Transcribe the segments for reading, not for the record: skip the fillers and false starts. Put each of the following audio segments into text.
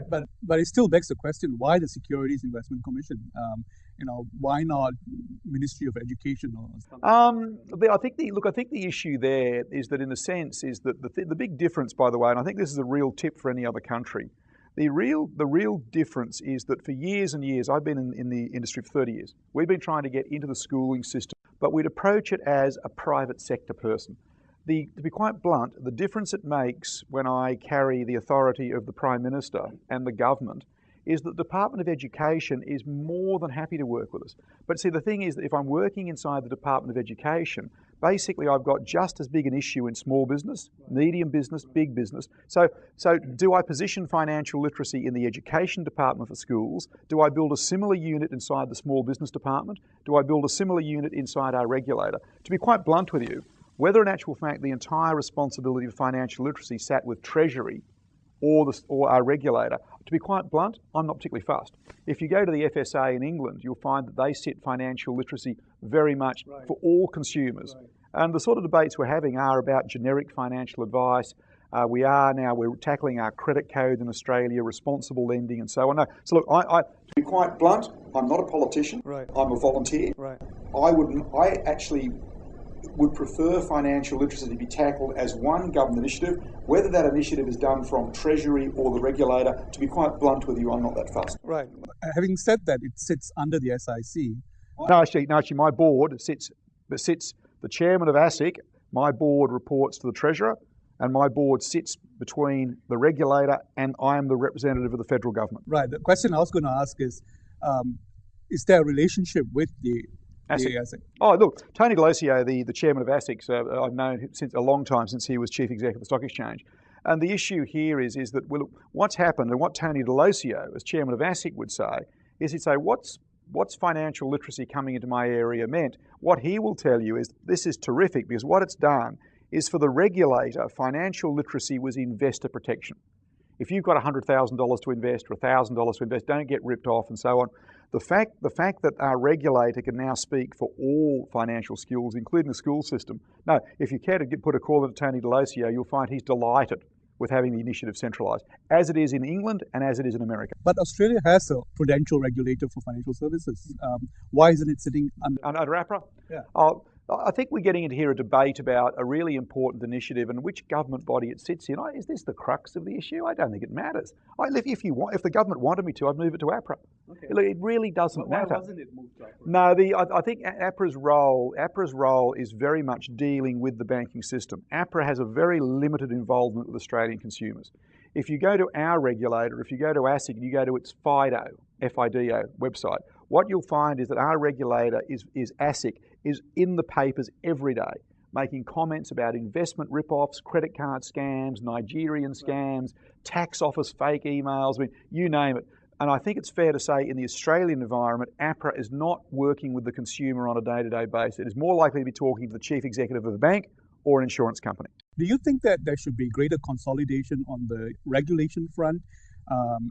but it still begs the question: why the Securities Investment Commission? Why not Ministry of Education or something? I think the issue there is that, in a sense, is that the big difference, by the way, and I think this is a real tip for any other country. The real difference is that for years and years, I've been in the industry for 30 years. We've been trying to get into the schooling system, but we'd approach it as a private sector person. To be quite blunt, the difference it makes when I carry the authority of the Prime Minister and the government is that the Department of Education is more than happy to work with us. But see, the thing is that if I'm working inside the Department of Education, basically I've got just as big an issue in small business, medium business, big business. So do I position financial literacy in the Education Department for schools? Do I build a similar unit inside the Small Business Department? Do I build a similar unit inside our regulator? To be quite blunt with you, whether in actual fact the entire responsibility of financial literacy sat with Treasury or our regulator, to be quite blunt, I'm not particularly fussed. If you go to the FSA in England, you'll find that they sit financial literacy very much for all consumers. Right. And the sort of debates we're having are about generic financial advice. We're tackling our credit code in Australia, responsible lending and so on. No. So look, to be quite blunt, I'm not a politician. Right. I'm a volunteer. Right. I actually would prefer financial literacy to be tackled as one government initiative, whether that initiative is done from Treasury or the regulator. To be quite blunt with you, I'm not that fussed. Right. Having said that, it sits under the SIC. No, actually, my board sits, the chairman of ASIC, my board reports to the Treasurer, and my board sits between the regulator and I am the representative of the federal government. Right. The question I was going to ask is there a relationship with the ASIC? Oh, look, Tony Delosio, the chairman of ASIC, I've known him since a long time, since he was chief executive of the stock exchange. And the issue here is that, well, look, what's happened, and what Tony Delosio, as chairman of ASIC, would say, is he'd say, what's financial literacy coming into my area meant? What he will tell you is this is terrific, because what it's done is, for the regulator, financial literacy was investor protection. If you've got $100,000 to invest or $1,000 to invest, don't get ripped off and so on. The fact that our regulator can now speak for all financial skills, including the school system. No, if you care to put a call into Tony Delosio, you'll find he's delighted with having the initiative centralised, as it is in England and as it is in America. But Australia has a prudential regulator for financial services. Why isn't it sitting under APRA? Yeah. I think we're getting into here a debate about a really important initiative and which government body it sits in. Is this the crux of the issue? I don't think it matters. If the government wanted me to, I'd move it to APRA. Okay. It really doesn't matter. Why wasn't it moved to APRA? No, I think APRA's role is very much dealing with the banking system. APRA has a very limited involvement with Australian consumers. If you go to our regulator, if you go to ASIC and you go to its FIDO website, what you'll find is that our regulator is ASIC, is in the papers every day, making comments about investment rip-offs, credit card scams, Nigerian scams, tax office fake emails, I mean, you name it. And I think it's fair to say in the Australian environment, APRA is not working with the consumer on a day-to-day basis. It is more likely to be talking to the chief executive of a bank or an insurance company. Do you think that there should be greater consolidation on the regulation front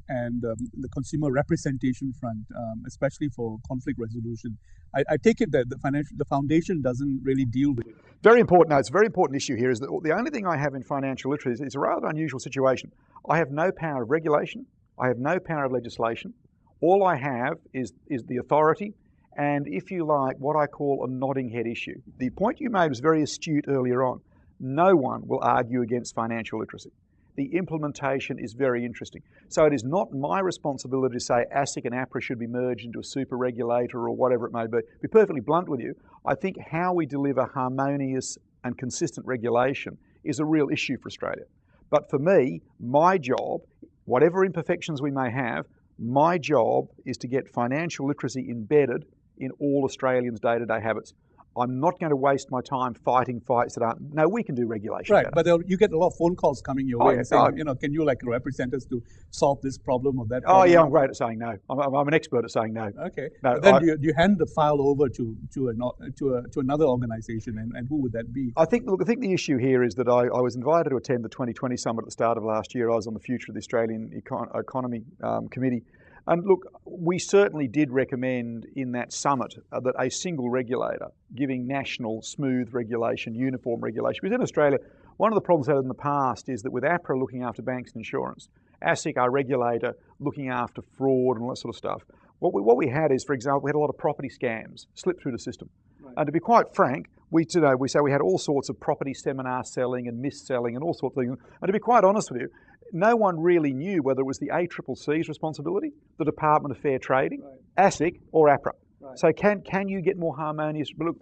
and the consumer representation front, especially for conflict resolution? I take it that the foundation doesn't really deal with it. Very important. No, it's a very important issue here. Is that the only thing I have in financial literacy is a rather unusual situation. I have no power of regulation. I have no power of legislation. All I have is the authority, and if you like, what I call a nodding head issue. The point you made was very astute earlier on. No one will argue against financial literacy. The implementation is very interesting. So it is not my responsibility to say ASIC and APRA should be merged into a super regulator or whatever it may be. To be perfectly blunt with you, I think how we deliver harmonious and consistent regulation is a real issue for Australia. But for me, my job, whatever imperfections we may have, my job is to get financial literacy embedded in all Australians' day-to-day habits. I'm not going to waste my time fighting fights that aren't. No, we can do regulation. Right, but you get a lot of phone calls coming your way and saying, can you represent us to solve this problem or that problem? Oh yeah, I'm great at saying no. I'm an expert at saying no. Okay. No, but then do you hand the file over to another organisation, and who would that be? I think the issue here is that I was invited to attend the 2020 summit at the start of last year. I was on the Future of the Australian Economy Committee. And look, we certainly did recommend in that summit that a single regulator giving national smooth regulation, uniform regulation. Because in Australia, one of the problems we've had in the past is that with APRA looking after banks and insurance, ASIC, our regulator, looking after fraud and all that sort of stuff. What we had is, for example, we had a lot of property scams slip through the system. Right. And to be quite frank, we say we had all sorts of property seminar selling and mis-selling and all sorts of things. And to be quite honest with you, no one really knew whether it was the ACCC's responsibility, the Department of Fair Trading, right, ASIC, or APRA. Right. So can you get more harmonious? But look,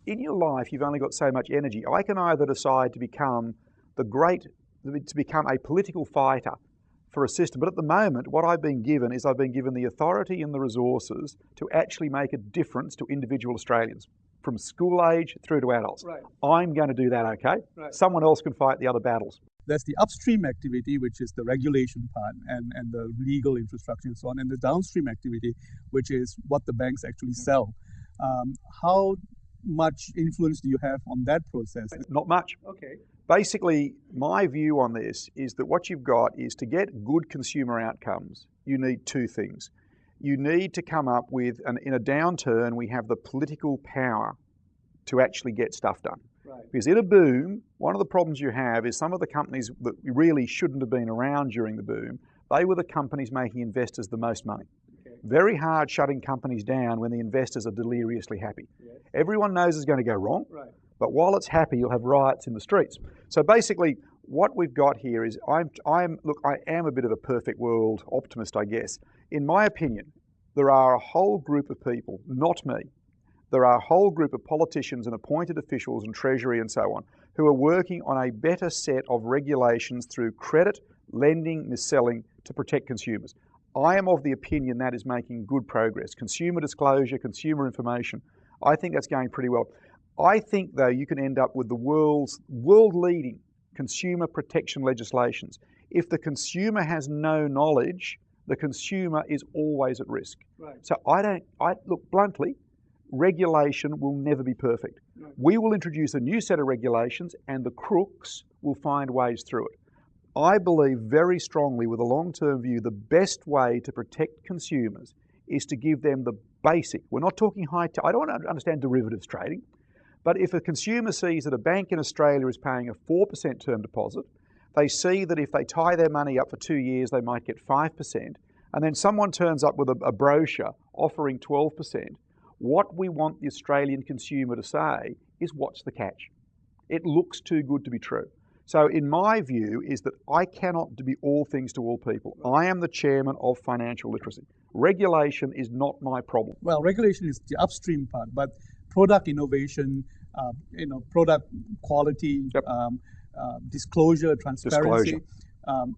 in your life, you've only got so much energy. I can either decide to become a political fighter for a system, but at the moment, what I've been given the authority and the resources to actually make a difference to individual Australians, from school age through to adults. Right. I'm going to do that, okay? Right. Someone else can fight the other battles. There's the upstream activity, which is the regulation part and the legal infrastructure and so on, and the downstream activity, which is what the banks actually sell. How much influence do you have on that process? Not much. Okay. Basically, my view on this is that what you've got is, to get good consumer outcomes, you need two things. You need to come up with, in a downturn, we have the political power to actually get stuff done. Right. Because in a boom, one of the problems you have is some of the companies that really shouldn't have been around during the boom, they were the companies making investors the most money. Okay. Very hard shutting companies down when the investors are deliriously happy. Yes. Everyone knows it's going to go wrong, right, but while it's happy, you'll have riots in the streets. So basically, what we've got here is, I am a bit of a perfect world optimist, I guess. In my opinion, there are a whole group of people, not me, there are a whole group of politicians and appointed officials and Treasury and so on, who are working on a better set of regulations through credit, lending, mis-selling to protect consumers. I am of the opinion that is making good progress. Consumer disclosure, consumer information, I think that's going pretty well. I think, though, you can end up with the world-leading consumer protection legislations. If the consumer has no knowledge, the consumer is always at risk. Right. So look, bluntly, regulation will never be perfect. Right. We will introduce a new set of regulations and the crooks will find ways through it. I believe very strongly, with a long-term view, the best way to protect consumers is to give them the basic. We're not talking I don't want to understand derivatives trading, but if a consumer sees that a bank in Australia is paying a 4% term deposit, they see that if they tie their money up for 2 years, they might get 5%, and then someone turns up with a brochure offering 12%. What we want the Australian consumer to say is, what's the catch? It looks too good to be true. So in my view is that I cannot be all things to all people. I am the chairman of financial literacy. Regulation is not my problem. Well, regulation is the upstream part, but product innovation, product quality, yep, disclosure, transparency,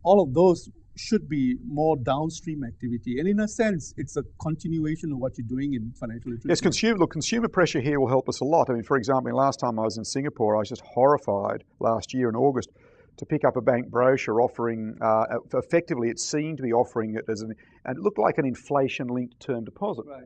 all of those should be more downstream activity. And in a sense, it's a continuation of what you're doing in financial literacy. Yes, consumer pressure here will help us a lot. I mean, for example, last time I was in Singapore, I was just horrified last year in August to pick up a bank brochure offering, effectively it seemed to be offering it and it looked like an inflation-linked term deposit. Right.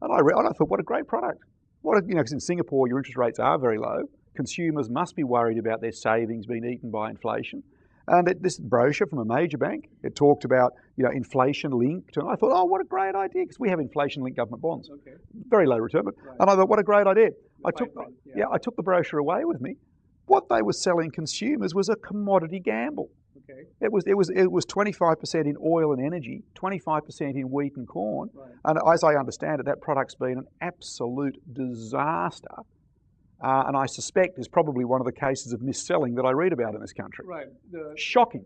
And I thought, what a great product. Because in Singapore, your interest rates are very low. Consumers must be worried about their savings being eaten by inflation. And this brochure from a major bank, it talked about inflation linked, and I thought, oh, what a great idea, because we have inflation linked government bonds, okay, very low return. But right, and I thought, what a great idea. I took the brochure away with me. What they were selling consumers was a commodity gamble. Okay. It was 25% in oil and energy, 25% in wheat and corn, right, and as I understand it, that product's been an absolute disaster. And I suspect is probably one of the cases of mis-selling that I read about in this country. Right. Shocking.